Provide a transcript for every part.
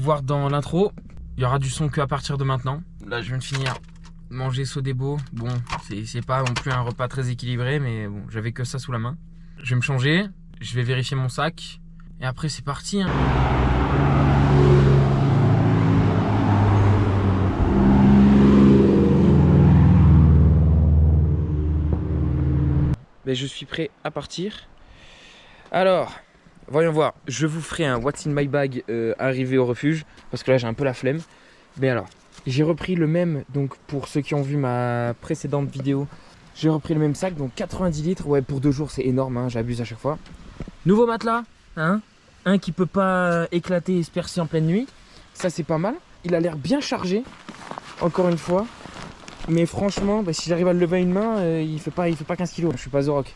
voir dans l'intro, il y aura du son qu'à partir de maintenant. Là, je viens de finir manger Sodebo. Bon, c'est pas non plus un repas très équilibré, mais bon, j'avais que ça sous la main. Je vais me changer, je vais vérifier mon sac, et après c'est parti, hein. Mais je suis prêt à partir. Alors, voyons voir. Je vous ferai un What's in my bag arrivé au refuge. Parce que là, j'ai un peu la flemme. Mais alors, j'ai repris le même. Donc, pour ceux qui ont vu ma précédente vidéo, j'ai repris le même sac. Donc, 90 litres. Ouais, pour 2 jours, c'est énorme. Hein, j'abuse à chaque fois. Nouveau matelas. Hein, un qui peut pas éclater et se percer en pleine nuit. Ça, c'est pas mal. Il a l'air bien chargé. Encore une fois. Mais franchement, bah, si j'arrive à le lever à une main, il fait pas 15 kg. Je suis pas Zorok.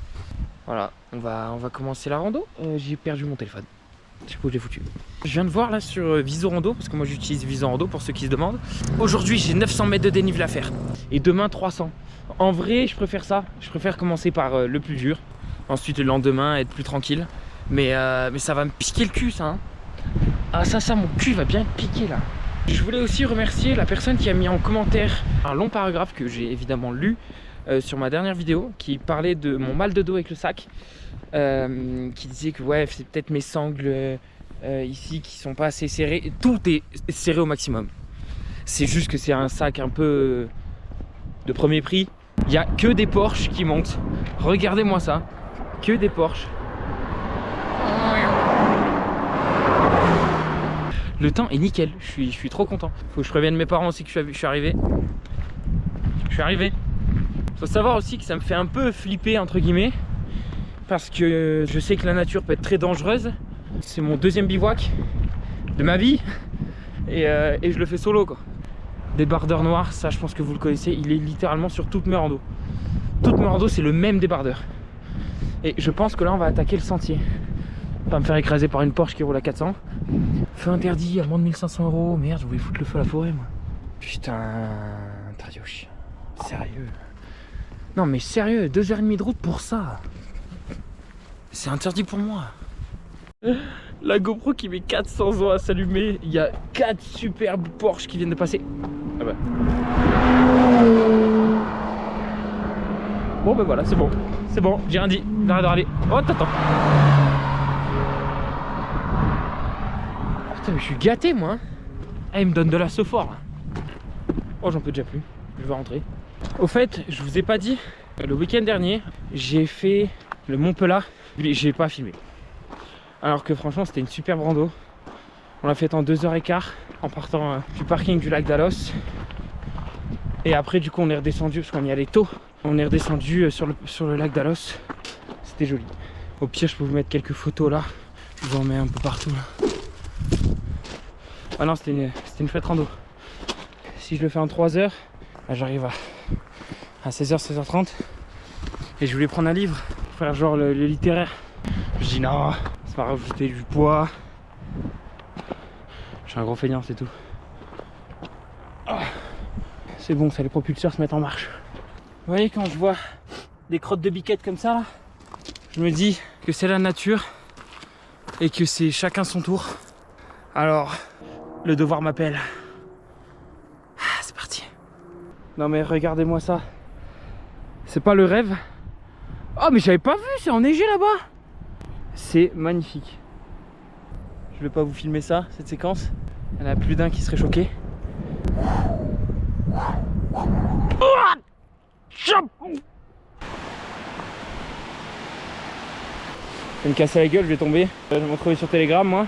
Voilà, on va commencer la rando. J'ai perdu mon téléphone. Je sais pas où je l'ai foutu. Je viens de voir là sur Visorando, parce que moi j'utilise Visorando pour ceux qui se demandent. Aujourd'hui, j'ai 900 mètres de dénivelé à faire. Et demain, 300. En vrai, je préfère ça. Je préfère commencer par le plus dur. Ensuite, le lendemain, être plus tranquille. Mais ça va me piquer le cul, ça. Hein. Ah, ça, mon cul va bien être piqué là. Je voulais aussi remercier la personne qui a mis en commentaire un long paragraphe que j'ai évidemment lu sur ma dernière vidéo, qui parlait de mon mal de dos avec le sac, qui disait que ouais, c'est peut-être mes sangles ici qui sont pas assez serrées. Tout est serré au maximum. C'est juste que c'est un sac un peu de premier prix. Il n'y a que des Porsche qui montent. Regardez-moi ça, que des Porsche. Le temps est nickel, je suis trop content. Faut que je prévienne mes parents aussi que je suis arrivé. Je suis arrivé. Faut savoir aussi que ça me fait un peu flipper entre guillemets, parce que je sais que la nature peut être très dangereuse. C'est mon deuxième bivouac de ma vie et je le fais solo quoi. Débardeur noir, ça je pense que vous le connaissez, il est littéralement sur toutes mes randos. Toutes mes randos c'est le même débardeur. Et je pense que là on va attaquer le sentier. Pas me faire écraser par une Porsche qui roule à 400. Feu interdit à moins de 1500 €. Merde, je voulais foutre le feu à la forêt moi. Putain, tradio chien. Sérieux. Non mais sérieux, 2h30 de route pour ça. C'est interdit pour moi. La GoPro qui met 400 ans à s'allumer. Il y a 4 superbes Porsche qui viennent de passer. Ah bah. Bon bah voilà, c'est bon. C'est bon, j'ai rien dit. J'arrête de râler. Oh t'attends. Putain mais je suis gâté moi. Ah, il me donne de la sephore là. Oh j'en peux déjà plus. Je vais rentrer. Au fait, je vous ai pas dit, le week-end dernier, j'ai fait le Mont Pelat. J'ai pas filmé. Alors que franchement, c'était une superbe rando. On l'a fait en 2h15 en partant du parking du lac d'Alos. Et après, du coup, on est redescendu parce qu'on y allait tôt. On est redescendu sur le lac d'Alos. C'était joli. Au pire, je peux vous mettre quelques photos là. Je vous en mets un peu partout là. Ah non, c'était une fête rando. Si je le fais en 3 heures, j'arrive à 16h, 16h30 et je voulais prendre un livre pour faire genre le littéraire. Je dis non, c'est pas rajouter du poids. Je suis un gros feignant, c'est tout. C'est bon, ça, les propulseurs se mettent en marche. Vous voyez, quand je vois des crottes de biquettes comme ça là, je me dis que c'est la nature et que c'est chacun son tour. Alors, le devoir m'appelle. C'est parti. Non mais regardez-moi ça. C'est pas le rêve. Oh mais j'avais pas vu, c'est enneigé là-bas. C'est magnifique. Je vais pas vous filmer ça, cette séquence. Il y en a plus d'un qui serait choqué. Je vais me casser la gueule, je vais tomber. Je vais me retrouver sur Telegram moi.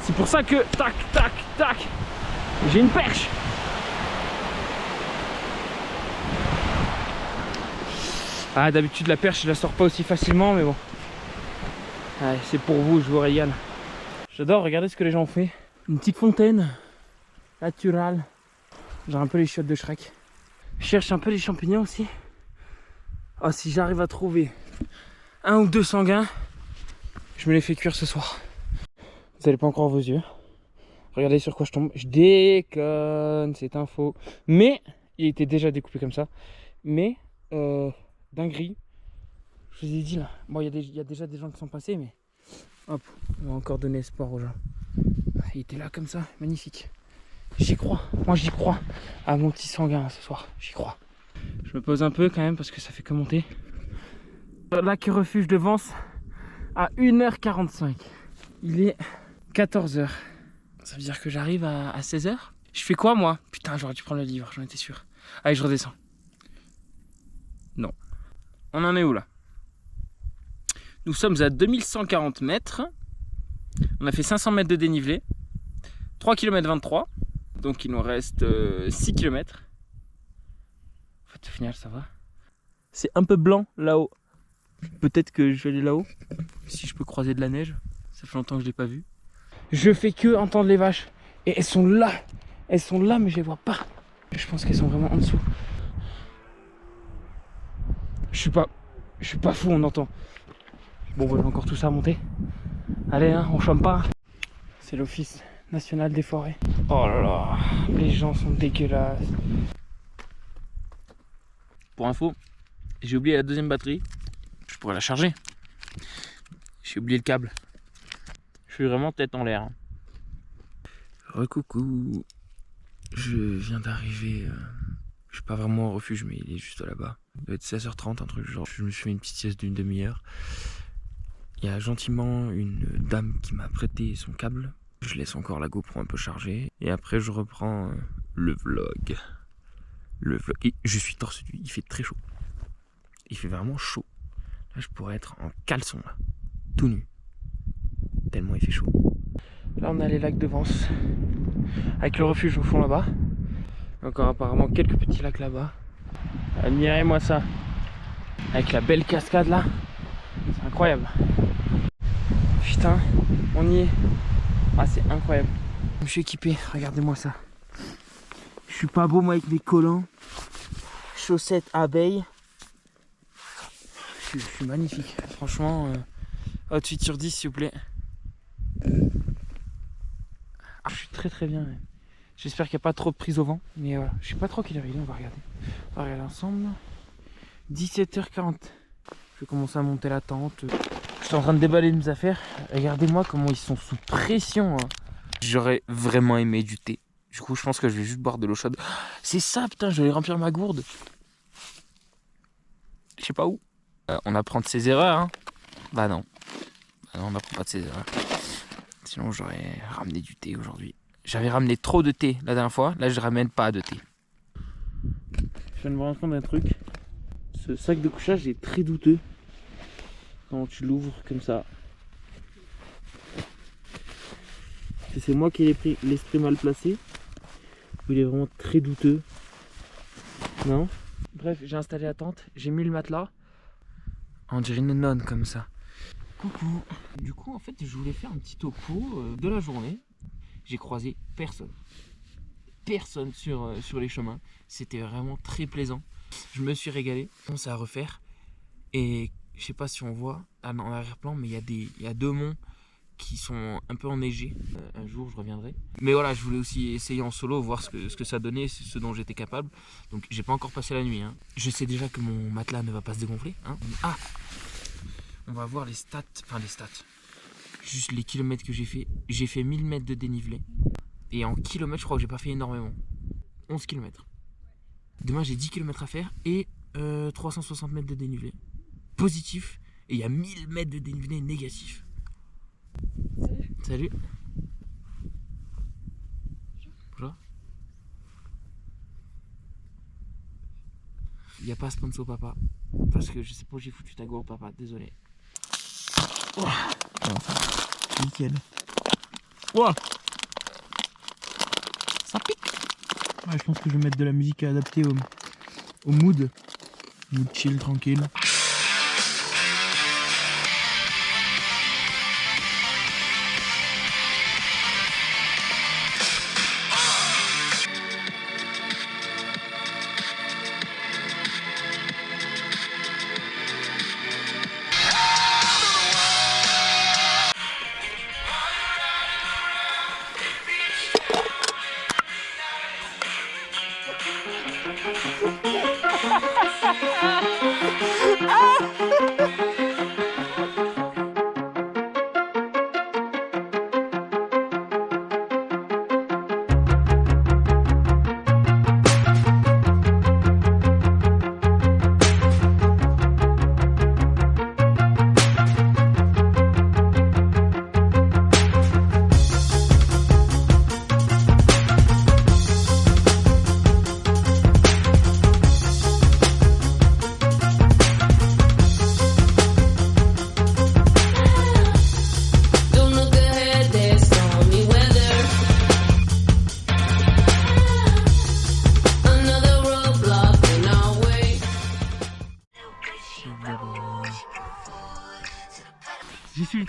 C'est pour ça que tac tac tac, j'ai une perche. Ah d'habitude la perche je la sors pas aussi facilement mais bon. Allez, c'est pour vous, je vous régale. J'adore, regardez ce que les gens ont fait. Une petite fontaine naturelle. J'ai un peu les chiottes de Shrek. Je cherche un peu les champignons aussi. Ah, si j'arrive à trouver 1 ou 2 sanguins, je me les fais cuire ce soir. Vous n'allez pas en croire vos yeux. Regardez sur quoi je tombe. Je déconne, c'est un faux. Mais, il était déjà découpé comme ça. Mais, dinguerie. Je vous ai dit là. Bon, il y a déjà des gens qui sont passés, mais hop, on va encore donner espoir aux gens. Ouais. il était là comme ça, magnifique. J'y crois, moi j'y crois à mon petit sanguin ce soir, j'y crois. Je me pose un peu quand même parce que ça fait que monter. Lac refuge de Vence à 1h45. Il est 14h. Ça veut dire que j'arrive à 16h. Je fais quoi moi? Putain, j'aurais dû prendre le livre, j'en étais sûr. Allez, je redescends. Non. On en est où là? Nous sommes à 2140 mètres. On a fait 500 mètres de dénivelé. 3 km 23. Donc il nous reste 6 km. En fait, au final, ça va. C'est un peu blanc là-haut. Peut-être que je vais aller là-haut. Si je peux croiser de la neige. Ça fait longtemps que je l'ai pas vu. Je fais que entendre les vaches. Et elles sont là. Elles sont là, mais je les vois pas. Je pense qu'elles sont vraiment en dessous. Je suis pas fou, on entend. Bon, on va encore tout ça à monter. Allez, hein, on chôme pas. C'est l'Office national des forêts. Oh là là, les gens sont dégueulasses. Pour info, j'ai oublié la deuxième batterie. Je pourrais la charger. J'ai oublié le câble. Je suis vraiment tête en l'air. Recoucou. Je viens d'arriver. Je suis pas vraiment au refuge, mais il est juste là-bas. Il doit être 16h30, un truc genre. Je me suis fait une petite sieste d'une demi-heure. Il y a gentiment une dame qui m'a prêté son câble. Je laisse encore la GoPro un peu chargée. Et après, je reprends le vlog. Et je suis torse nu, il fait très chaud. Il fait vraiment chaud. Là, je pourrais être en caleçon, là. Tout nu. Tellement il fait chaud. Là, on a les lacs de Vence. Avec le refuge au fond là-bas. Encore apparemment quelques petits lacs là-bas. Admirez-moi ça. Avec la belle cascade là. C'est incroyable. Putain, on y est. Ah, c'est incroyable. Je suis équipé, regardez-moi ça. Je suis pas beau moi avec mes collants. Chaussettes abeilles. Je suis magnifique. Franchement, outfit sur 10 s'il vous plaît. Ah, je suis très très bien. J'espère qu'il n'y a pas trop de prise au vent. Mais voilà, je sais pas trop quelle heure il est, on va regarder. On va regarder ensemble. 17h40. Je vais commencer à monter la tente. Je suis en train de déballer mes affaires. Regardez-moi comment ils sont sous pression. Hein. J'aurais vraiment aimé du thé. Du coup, je pense que je vais juste boire de l'eau chaude. C'est ça, putain, je vais remplir ma gourde. Je sais pas où. On apprend de ses erreurs. Hein. Bah non. On n'apprend pas de ses erreurs. Sinon, j'aurais ramené du thé aujourd'hui. J'avais ramené trop de thé la dernière fois. Là, je ramène pas de thé. Je viens de me rendre compte d'un truc. Ce sac de couchage est très douteux. Quand tu l'ouvres comme ça. C'est moi qui ai l'esprit mal placé. Il est vraiment très douteux. Non? Bref, j'ai installé la tente. J'ai mis le matelas. On dirait une nonne comme ça. Coucou. Du coup, en fait, je voulais faire un petit topo de la journée. J'ai croisé personne. Personne sur les chemins. C'était vraiment très plaisant. Je me suis régalé. On s'est à refaire. Et je sais pas si on voit en arrière-plan, mais il y a deux monts qui sont un peu enneigés. Un jour, je reviendrai. Mais voilà, je voulais aussi essayer en solo, voir ce que ça donnait, ce dont j'étais capable. Donc, j'ai pas encore passé la nuit. Hein. Je sais déjà que mon matelas ne va pas se dégonfler. Hein. Ah! On va voir les stats. Enfin, les stats. Juste les kilomètres que j'ai fait. J'ai fait 1000 mètres de dénivelé. Et en kilomètres, je crois que j'ai pas fait énormément. 11 km. Demain, j'ai 10 km à faire et 360 mètres de dénivelé. Positif. Et il y a 1000 mètres de dénivelé négatif. Salut. Bonjour. Il n'y a pas sponsor papa. Parce que je sais pas où j'ai foutu ta gourde papa. Désolé. Oh. Nickel. Oh. Ça pique. Ouais, je pense que je vais mettre de la musique adaptée au mood. Mood chill, tranquille.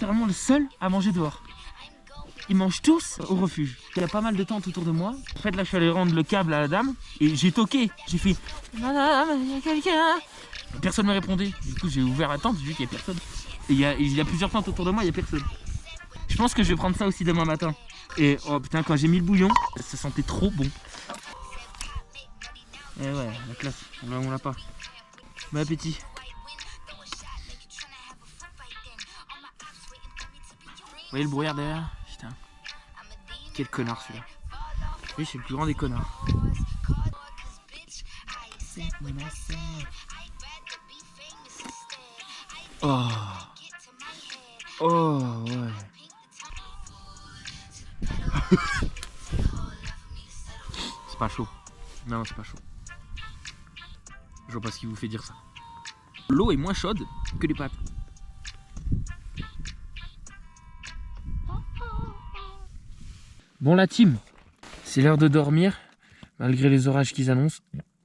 littéralement le seul à manger dehors. Ils mangent tous au refuge. Il y a pas mal de tentes autour de moi. En fait, là, je suis allé rendre le câble à la dame et j'ai toqué. J'ai fait madame, il y a quelqu'un. Personne ne m'a répondu. Du coup, j'ai ouvert la tente, j'ai vu qu'il n'y a personne. Et il y a plusieurs tentes autour de moi, il n'y a personne. Je pense que je vais prendre ça aussi demain matin. Et oh putain, quand j'ai mis le bouillon, ça sentait trop bon. Et ouais, la classe, on l'a pas. Bon appétit. Vous voyez le brouillard derrière? Putain. Quel connard celui-là. Lui, c'est le plus grand des connards. Oh. Oh, ouais. C'est pas chaud. Non, c'est pas chaud. Je vois pas ce qui vous fait dire ça. L'eau est moins chaude que les pâtes. Bon la team, c'est l'heure de dormir, malgré les orages qu'ils annoncent.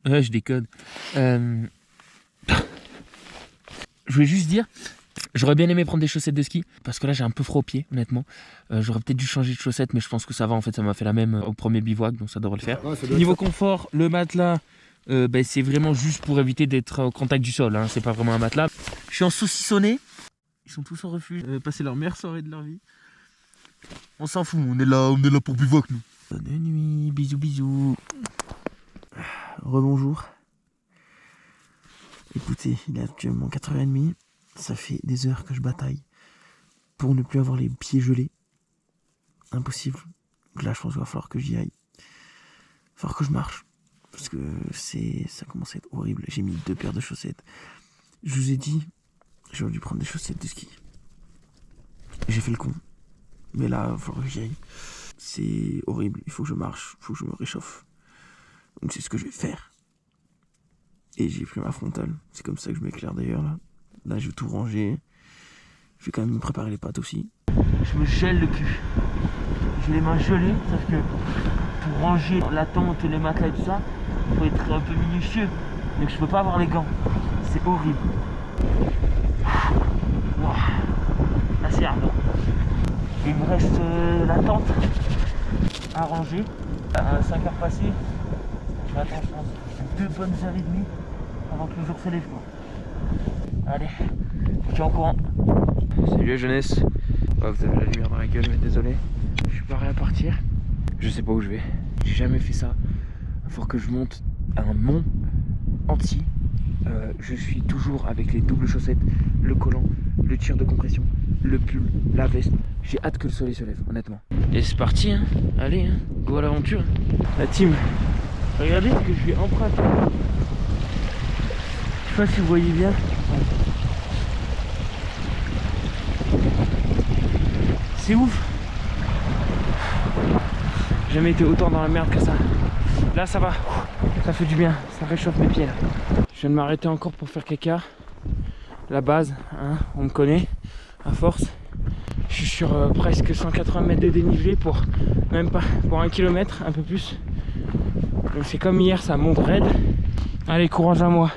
Je déconne. Je voulais juste dire, j'aurais bien aimé prendre des chaussettes de ski, parce que là j'ai un peu froid aux pieds, honnêtement. J'aurais peut-être dû changer de chaussettes, mais je pense que ça va, en fait ça m'a fait la même au premier bivouac, donc ça devrait le faire. Ouais, niveau confort, le matelas, c'est vraiment juste pour éviter d'être au contact du sol, hein. C'est pas vraiment un matelas. Je suis en saucissonné, ils sont tous au refuge, passer leur meilleure soirée de leur vie. On s'en fout, on est là pour bivouac nous. Bonne nuit, bisous bisous. Rebonjour. Écoutez, il est actuellement 4h30. Ça fait des heures que je bataille pour ne plus avoir les pieds gelés. Impossible. Là, je pense qu'il va falloir que j'y aille. Il va falloir que je marche. Parce que ça commence à être horrible. J'ai mis 2 paires de chaussettes. Je vous ai dit, j'aurais dû prendre des chaussettes de ski. J'ai fait le con. Mais là, il va falloir que j'y aille. C'est horrible. Il faut que je marche. Il faut que je me réchauffe. Donc c'est ce que je vais faire. Et j'ai pris ma frontale. C'est comme ça que je m'éclaire d'ailleurs là. Là, je vais tout ranger. Je vais quand même me préparer les pâtes aussi. Je me gèle le cul. J'ai les mains gelées, sauf que pour ranger la tente, les matelas et tout ça, il faut être un peu minutieux. Donc je peux pas avoir les gants. C'est horrible. Wow. Là c'est ardent. Il me reste la tente à ranger. À 5h passées, je vais attendre, je pense, 2 bonnes heures et demie avant que le jour se lève, quoi. Allez, je suis en courant. Salut la jeunesse. Oh, vous avez la lumière dans la gueule, mais désolé. Je suis paré à partir. Je sais pas où je vais. J'ai jamais fait ça. Il faut que je monte un mont entier. Je suis toujours avec les doubles chaussettes, le collant, le tir de compression, le pull, la veste. J'ai hâte que le soleil se lève, honnêtement. Et c'est parti, hein. Allez, hein. Go à l'aventure. La team, regardez ce que je vais emprunter. Je sais pas si vous voyez bien. C'est ouf. J'ai jamais été autant dans la merde que ça. Là ça va, ça fait du bien, ça réchauffe mes pieds là. Je viens de m'arrêter encore pour faire caca. La base, hein, on me connaît, à force. Je suis sur presque 180 mètres de dénivelé pour même pas, pour 1 km, un peu plus. Donc c'est comme hier, ça monte raide. Allez, courage à moi.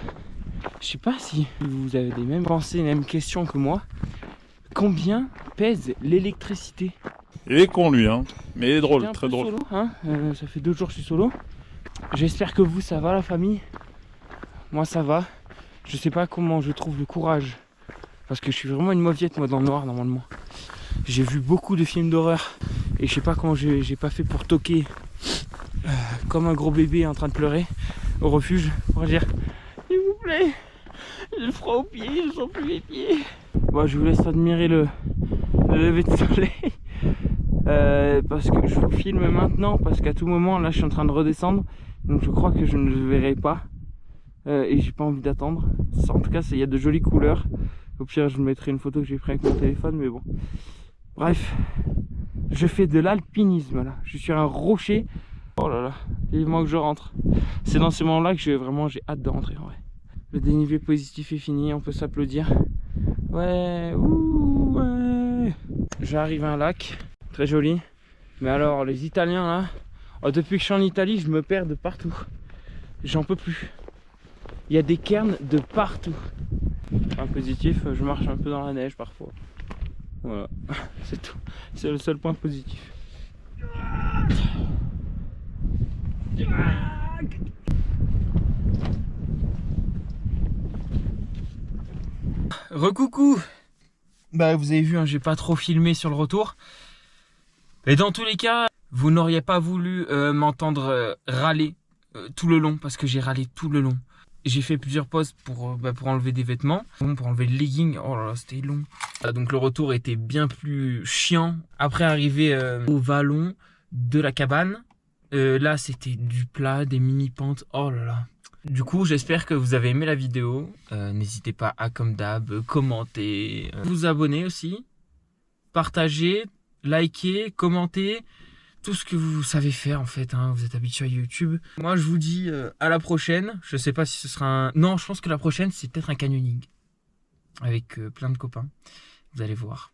Je sais pas si vous avez les mêmes pensées, les mêmes questions que moi. Combien pèse l'électricité? Il est con lui, hein, mais il est drôle, très drôle. Solo, hein, ça fait 2 jours que je suis solo. J'espère que vous, ça va la famille. Moi ça va. Je sais pas comment je trouve le courage. Parce que je suis vraiment une mauviette moi dans le noir normalement. J'ai vu beaucoup de films d'horreur. Et je sais pas comment j'ai pas fait pour toquer comme un gros bébé en train de pleurer au refuge. Pour dire s'il vous plaît, j'ai le froid aux pieds, je sens plus les pieds. Bon, je vous laisse admirer le lever de soleil. Parce que je vous filme maintenant, parce qu'à tout moment là je suis en train de redescendre, donc je crois que je ne le verrai pas et j'ai pas envie d'attendre. En tout cas il y a de jolies couleurs, au pire je vous mettrai une photo que j'ai prise avec mon téléphone, mais bon bref, je fais de l'alpinisme là, je suis sur un rocher. Oh là là, vivement que je rentre. C'est dans ce moment là que j'ai hâte de rentrer en vrai. Le dénivelé positif est fini, on peut s'applaudir. Ouais, ouh, ouais. J'arrive à un lac très joli, mais alors les Italiens là, depuis que je suis en Italie je me perds de partout, j'en peux plus, il y a des cairns de partout. Un positif, je marche un peu dans la neige parfois, Voilà, c'est tout. C'est le seul point positif. Recoucou. Bah vous avez vu, hein, j'ai pas trop filmé sur le retour. Mais dans tous les cas, vous n'auriez pas voulu m'entendre râler tout le long, parce que j'ai râlé tout le long. J'ai fait plusieurs pauses pour enlever des vêtements, pour enlever le legging. Oh là là, c'était long. Donc le retour était bien plus chiant. Après arriver au vallon de la cabane, là c'était du plat, des mini-pentes. Oh là là. Du coup, j'espère que vous avez aimé la vidéo. N'hésitez pas à, comme d'hab, commenter, vous abonner aussi, partager, liker, commenter, tout ce que vous savez faire en fait, hein. Vous êtes habitué à YouTube. Moi, je vous dis à la prochaine. Je sais pas si ce sera un... Non, je pense que la prochaine, c'est peut-être un canyoning avec plein de copains. Vous allez voir.